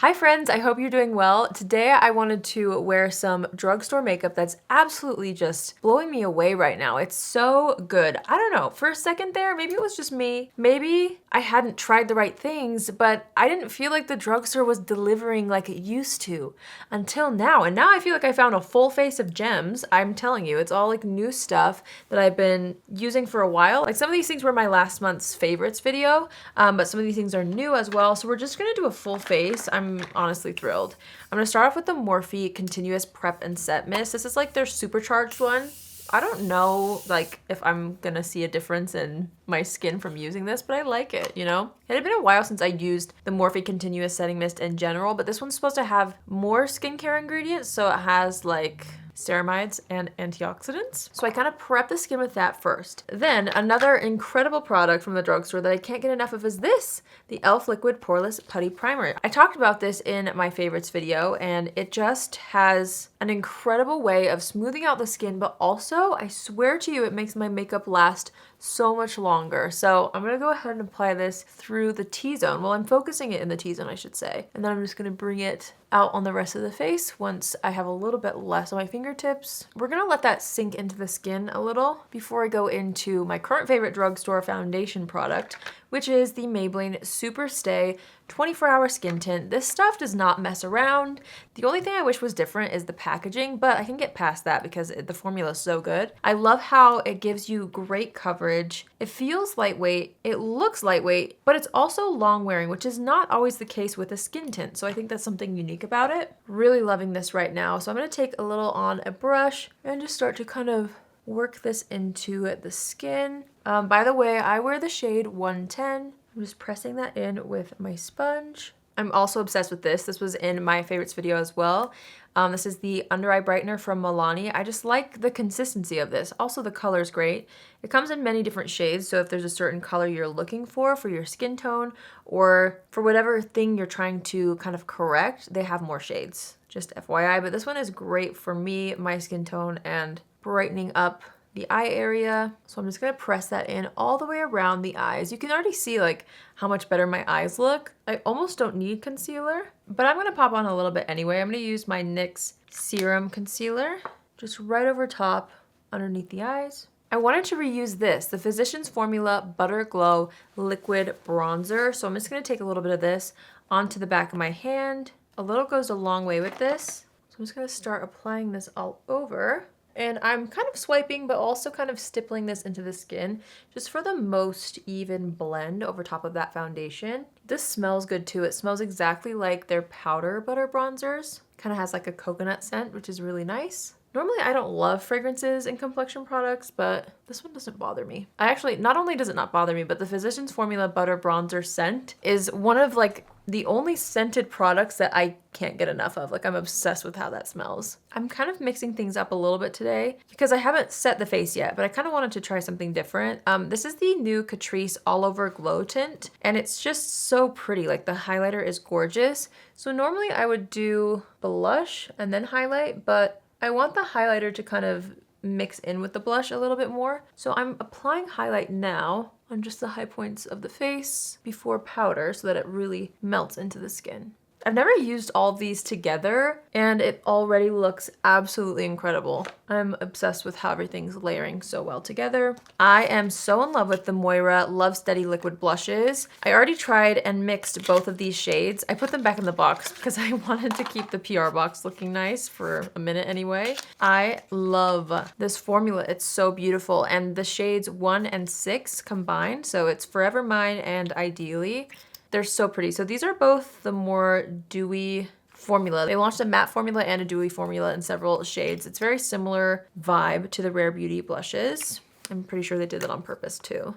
Hi friends, I hope you're doing well. Today I wanted to wear some drugstore makeup that's absolutely just blowing me away right now. It's so good. I don't know, for a second there, maybe it was just me. Maybe I hadn't tried the right things, but I didn't feel like the drugstore was delivering like it used to until now. And now I feel like I found a full face of gems. I'm telling you, it's all like new stuff that I've been using for a while. Like some of these things were my last month's favorites video, but some of these things are new as well. So we're just gonna do a full face. I'm honestly thrilled. I'm gonna start off with the Morphe Continuous Prep and Set Mist. This is like their supercharged one. I don't know like if I'm gonna see a difference in my skin from using this, but I like it, you know? It had been a while since I used the Morphe Continuous Setting Mist in general, but this one's supposed to have more skincare ingredients, so it has like ceramides and antioxidants. So I kind of prep the skin with that first. Then another incredible product from the drugstore that I can't get enough of is this, the e.l.f. Liquid Poreless Putty Primer. I talked about this in my favorites video, and it just has an incredible way of smoothing out the skin, but also, I swear to you, it makes my makeup last so much longer. So I'm gonna go ahead and apply this through the T-zone. Well, I'm focusing it in the T-zone, I should say. And then I'm just gonna bring it out on the rest of the face once I have a little bit less on my fingertips. We're gonna let that sink into the skin a little before I go into my current favorite drugstore foundation product, which is the Maybelline Super Stay 24-hour skin tint. This stuff does not mess around. The only thing I wish was different is the packaging, but I can get past that because the formula is so good. I love how it gives you great coverage. It feels lightweight, it looks lightweight, but it's also long wearing, which is not always the case with a skin tint. So I think that's something unique about it. Really loving this right now. So I'm gonna take a little on a brush and just start to kind of work this into the skin. By the way, I wear the shade 110. I'm just pressing that in with my sponge. I'm also obsessed with this. This was in my favorites video as well. This is the Undereye Brightener from Milani. I just like the consistency of this. Also, the color is great. It comes in many different shades, so if there's a certain color you're looking for your skin tone, or for whatever thing you're trying to kind of correct, they have more shades. Just FYI, but this one is great for me, my skin tone, and brightening up the eye area. So I'm just gonna press that in all the way around the eyes. You can already see like how much better my eyes look. I almost don't need concealer, but I'm gonna pop on a little bit anyway. I'm gonna use my NYX Serum Concealer, just right over top underneath the eyes. I wanted to reuse this, the Physicians Formula Butter Glow Liquid Bronzer. So I'm just gonna take a little bit of this onto the back of my hand. A little goes a long way with this. So I'm just gonna start applying this all over. And I'm kind of swiping, but also kind of stippling this into the skin, just for the most even blend over top of that foundation. This smells good too. It smells exactly like their powder butter bronzers. Kind of has like a coconut scent, which is really nice. Normally I don't love fragrances in complexion products, but this one doesn't bother me. Not only does it not bother me, but the Physicians Formula Butter Bronzer scent is one of like the only scented products that I can't get enough of. Like I'm obsessed with how that smells. I'm kind of mixing things up a little bit today because I haven't set the face yet, but I kind of wanted to try something different. This is the new Catrice All Over Glow Tint, and it's just so pretty. Like the highlighter is gorgeous. So normally I would do blush and then highlight, but I want the highlighter to kind of mix in with the blush a little bit more. So I'm applying highlight now on just the high points of the face before powder so that it really melts into the skin. I've never used all of these together and it already looks absolutely incredible. I'm obsessed with how everything's layering so well together. I am so in love with the Moira Love Steady Liquid Blushes. I already tried and mixed both of these shades. I put them back in the box because I wanted to keep the PR box looking nice for a minute anyway. I love this formula. It's so beautiful. And the shades 1 and 6 combined, so it's Forever Mine and Ideally. They're so pretty. So these are both the more dewy formula. They launched a matte formula and a dewy formula in several shades. It's very similar vibe to the Rare Beauty blushes. I'm pretty sure they did that on purpose too.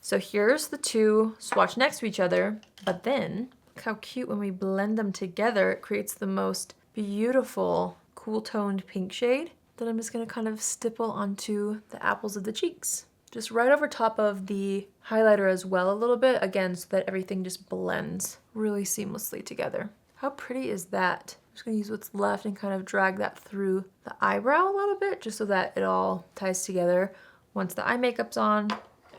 So here's the two swatched next to each other, but then look how cute when we blend them together. It creates the most beautiful cool toned pink shade that I'm just gonna kind of stipple onto the apples of the cheeks. Just right over top of the highlighter as well a little bit, again, so that everything just blends really seamlessly together. How pretty is that? I'm just gonna use what's left and kind of drag that through the eyebrow a little bit, just so that it all ties together once the eye makeup's on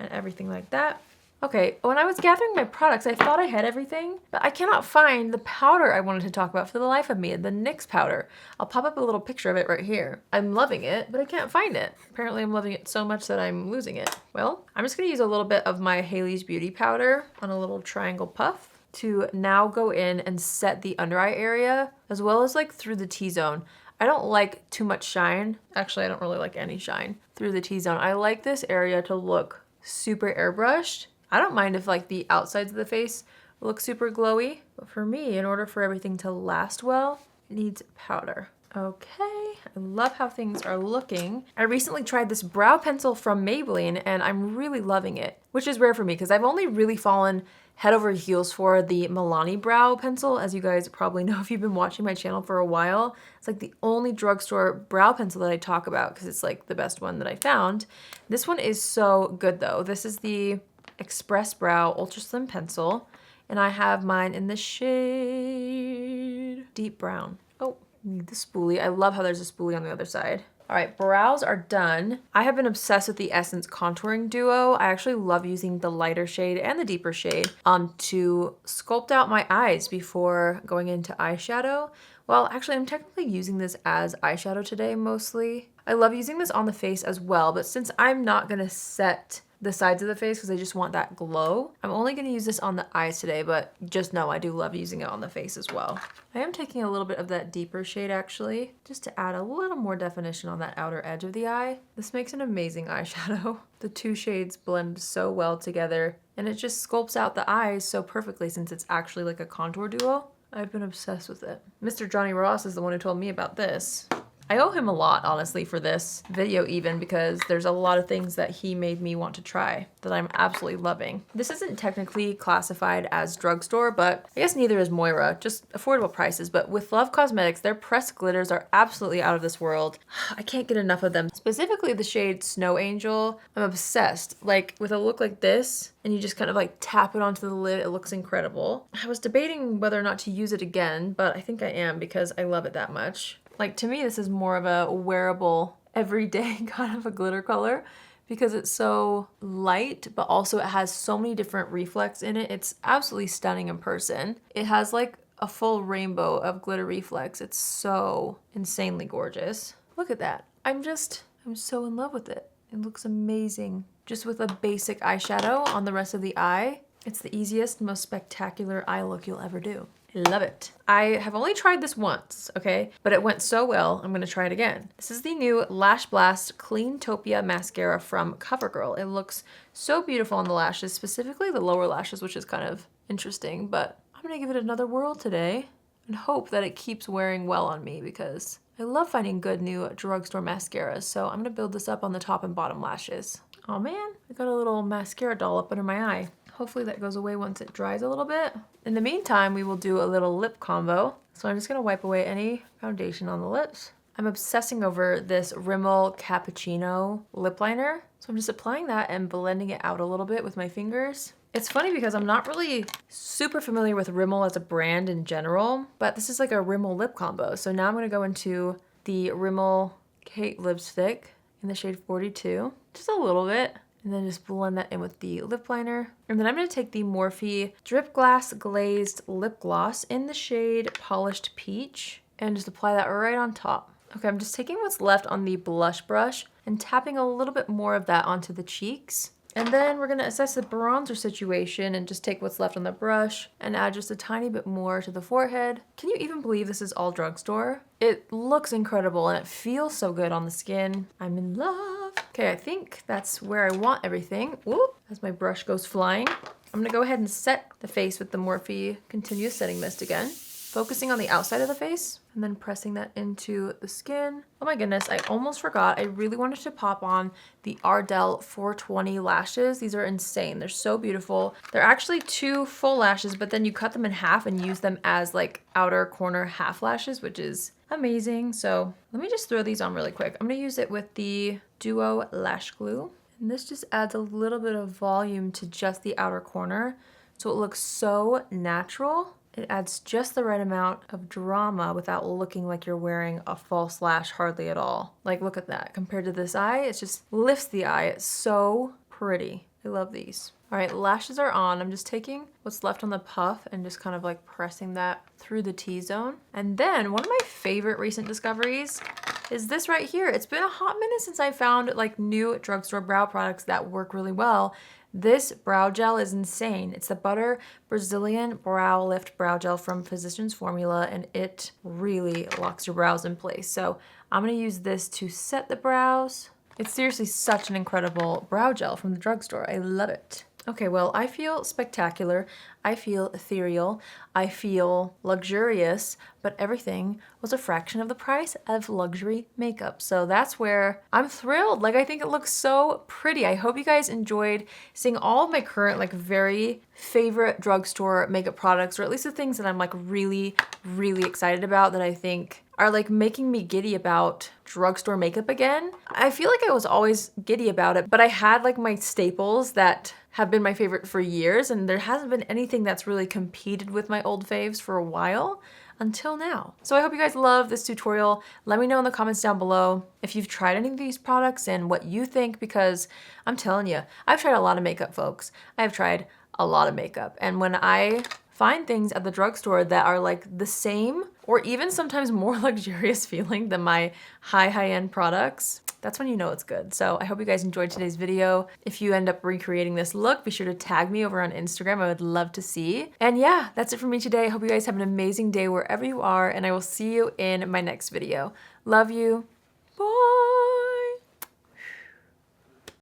and everything like that. Okay, when I was gathering my products, I thought I had everything, but I cannot find the powder I wanted to talk about for the life of me, the NYX powder. I'll pop up a little picture of it right here. I'm loving it, but I can't find it. Apparently I'm loving it so much that I'm losing it. Well, I'm just gonna use a little bit of my Haley's Beauty powder on a little triangle puff to now go in and set the under eye area, as well as like through the T-zone. I don't like too much shine. Actually, I don't really like any shine through the T-zone. I like this area to look super airbrushed. I don't mind if like the outsides of the face look super glowy, but for me, in order for everything to last well, it needs powder. Okay, I love how things are looking. I recently tried this brow pencil from Maybelline and I'm really loving it, which is rare for me because I've only really fallen head over heels for the Milani brow pencil. As you guys probably know if you've been watching my channel for a while, it's like the only drugstore brow pencil that I talk about because it's like the best one that I found. This one is so good though. This is the Express Brow Ultra Slim Pencil, and I have mine in the shade Deep Brown. Oh, need the spoolie. I love how there's a spoolie on the other side. All right, brows are done. I have been obsessed with the Essence Contouring Duo. I actually love using the lighter shade and the deeper shade to sculpt out my eyes before going into eyeshadow. Well, actually, I'm technically using this as eyeshadow today mostly. I love using this on the face as well, but since I'm not gonna set the sides of the face because I just want that glow, I'm only going to use this on the eyes today, but just know I do love using it on the face as well. I am taking a little bit of that deeper shade actually, just to add a little more definition on that outer edge of the eye. This makes an amazing eyeshadow. The two shades blend so well together, and it just sculpts out the eyes so perfectly since it's actually like a contour duo. I've been obsessed with it. Mr. Johnny Ross is the one who told me about this. I owe him a lot, honestly, for this video even, because there's a lot of things that he made me want to try that I'm absolutely loving. This isn't technically classified as drugstore, but I guess neither is Moira, just affordable prices. But with Love Cosmetics, their pressed glitters are absolutely out of this world. I can't get enough of them. Specifically the shade Snow Angel, I'm obsessed. Like with a look like this, and you just kind of like tap it onto the lid, it looks incredible. I was debating whether or not to use it again, but I think I am because I love it that much. Like to me, this is more of a wearable, everyday kind of a glitter color because it's so light, but also it has so many different reflex in it. It's absolutely stunning in person. It has like a full rainbow of glitter reflex. It's so insanely gorgeous. Look at that. I'm so in love with it. It looks amazing. Just with a basic eyeshadow on the rest of the eye, it's the easiest, most spectacular eye look you'll ever do. Love it. I have only tried this once, okay? But it went so well, I'm gonna try it again. This is the new Lash Blast Cleantopia Mascara from CoverGirl. It looks so beautiful on the lashes, specifically the lower lashes, which is kind of interesting, but I'm gonna give it another whirl today and hope that it keeps wearing well on me because I love finding good new drugstore mascaras. So I'm gonna build this up on the top and bottom lashes. Oh man, I got a little mascara dollop under my eye. Hopefully that goes away once it dries a little bit. In the meantime, we will do a little lip combo. So I'm just gonna wipe away any foundation on the lips. I'm obsessing over this Rimmel Cappuccino lip liner. So I'm just applying that and blending it out a little bit with my fingers. It's funny because I'm not really super familiar with Rimmel as a brand in general, but this is like a Rimmel lip combo. So now I'm gonna go into the Rimmel Kate lipstick in the shade 42, just a little bit. And then just blend that in with the lip liner. And then I'm gonna take the Morphe Drip Glass Glazed Lip Gloss in the shade Polished Peach and just apply that right on top. Okay, I'm just taking what's left on the blush brush and tapping a little bit more of that onto the cheeks. And then we're gonna assess the bronzer situation and just take what's left on the brush and add just a tiny bit more to the forehead. Can you even believe this is all drugstore? It looks incredible and it feels so good on the skin. I'm in love. Okay, I think that's where I want everything. Ooh, as my brush goes flying. I'm gonna go ahead and set the face with the Morphe Continuous Setting Mist again. Focusing on the outside of the face and then pressing that into the skin. Oh my goodness, I almost forgot. I really wanted to pop on the Ardell 420 lashes. These are insane. They're so beautiful. They're actually 2 full lashes, but then you cut them in half and use them as like outer corner half lashes, which is amazing. So let me just throw these on really quick. I'm gonna use it with the Duo Lash Glue. And this just adds a little bit of volume to just the outer corner. So it looks so natural. It adds just the right amount of drama without looking like you're wearing a false lash hardly at all. Like, look at that. Compared to this eye, it just lifts the eye. It's so pretty. I love these. All right, lashes are on. I'm just taking what's left on the puff and just kind of like pressing that through the T-zone. And then one of my favorite recent discoveries is this right here. It's been a hot minute since I found like new drugstore brow products that work really well. This brow gel is insane. It's the Butter Brazilian Brow Lift Brow Gel from Physicians Formula, and it really locks your brows in place. So I'm gonna use this to set the brows. It's seriously such an incredible brow gel from the drugstore. I love it. Okay, well, I feel spectacular, I feel ethereal, I feel luxurious, but everything was a fraction of the price of luxury makeup. So that's where I'm thrilled. Like, I think it looks so pretty. I hope you guys enjoyed seeing all of my current, like, very favorite drugstore makeup products, or at least the things that I'm like really, really excited about that I think are like making me giddy about drugstore makeup again. I feel like I was always giddy about it, but I had like my staples that have been my favorite for years, and there hasn't been anything that's really competed with my old faves for a while until now. So I hope you guys love this tutorial. Let me know in the comments down below if you've tried any of these products and what you think, because I'm telling you, I've tried a lot of makeup, folks. I've tried a lot of makeup, and when I find things at the drugstore that are like the same or even sometimes more luxurious feeling than my high-end products, that's when you know it's good. So I hope you guys enjoyed today's video. If you end up recreating this look, be sure to tag me over on Instagram. I would love to see. And yeah, that's it for me today. I hope you guys have an amazing day wherever you are, and I will see you in my next video. Love you. Bye.